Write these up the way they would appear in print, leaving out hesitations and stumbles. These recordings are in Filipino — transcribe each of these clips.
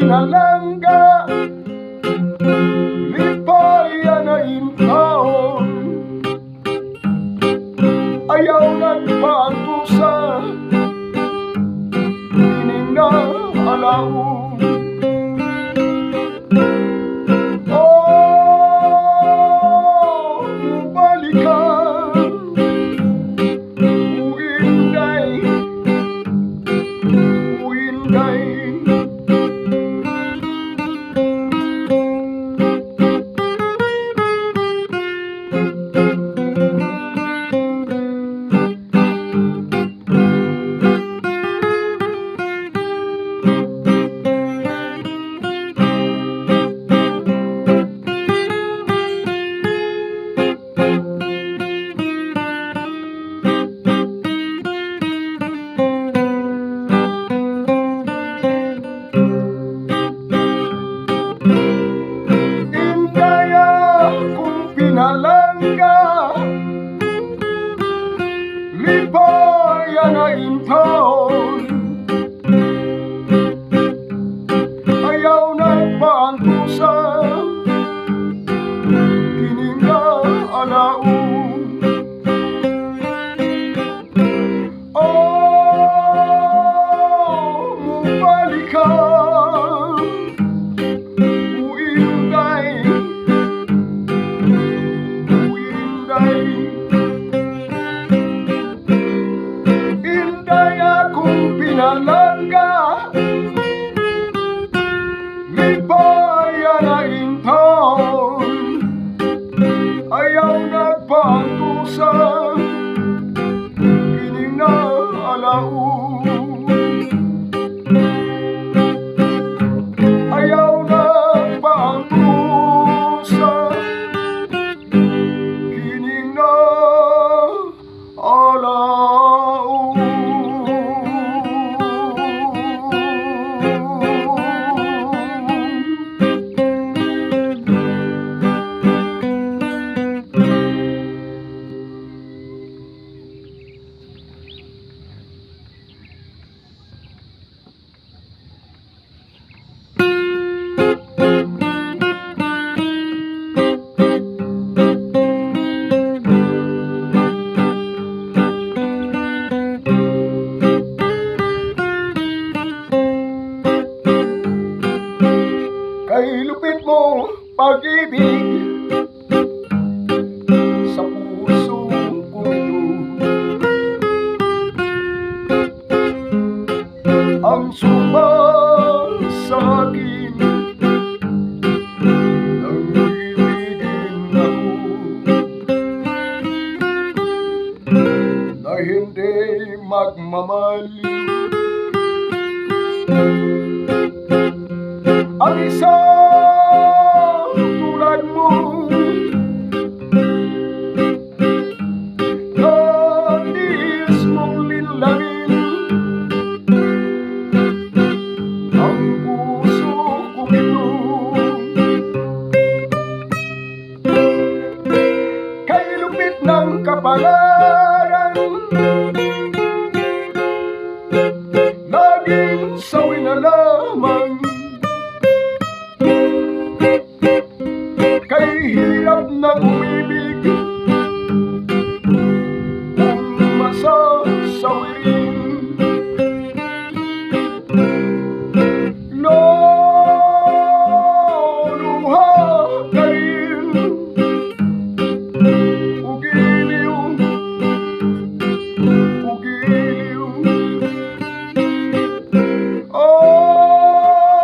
pinalangga, lipaya na intaon, ayaw nagpaantusa, ining na alaon. Pinalangga, lipaya na intaon, ayaw nagpaantusa, kining na alaon. Oh, mubalik ka, inday akong pinalangga, lipaya na intaon, ayaw nagpaantusa, kining na alaon. Ayaw nagpaantusa, kining na alaon. Kay lupit mo pag-ibig sa puso ko ito, ang suma sa akin, nang ibigin ako, na hindi magmamaliw. Ang isang tulad mo, nais mong linlangin ang puso kong ito. Kay lupit ng kapalaran, laging sawi na lamang. Kay hirap na umibig, kung masasawirin, luluha ka rin, ugiliw, ugiliw. Oh,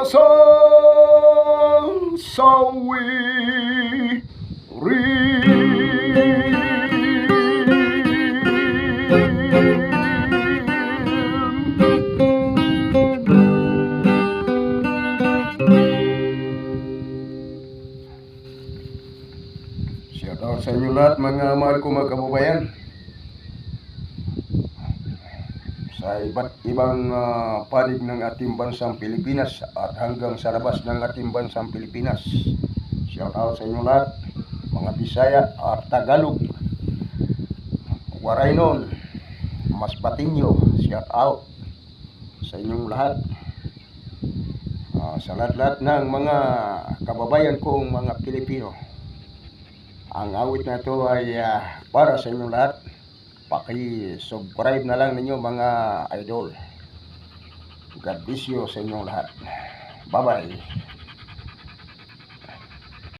masasawi Shout out sa inyo lahat mga mahal ko mga kababayan sa iba't ibang panig ng ating bansang Pilipinas at hanggang sa labas ng ating bansang Pilipinas. Shout out sa inyo lahat mga Bisaya at Tagalog, Waraynon, Masbateño, shout out sa inyong lahat. Sa lahat-lahat ng mga kababayan kong mga Pilipino. Ang awit na ito ay para sa inyong lahat. Paki-subscribe na lang ninyo mga idol. God bless you sa inyong lahat. Bye-bye.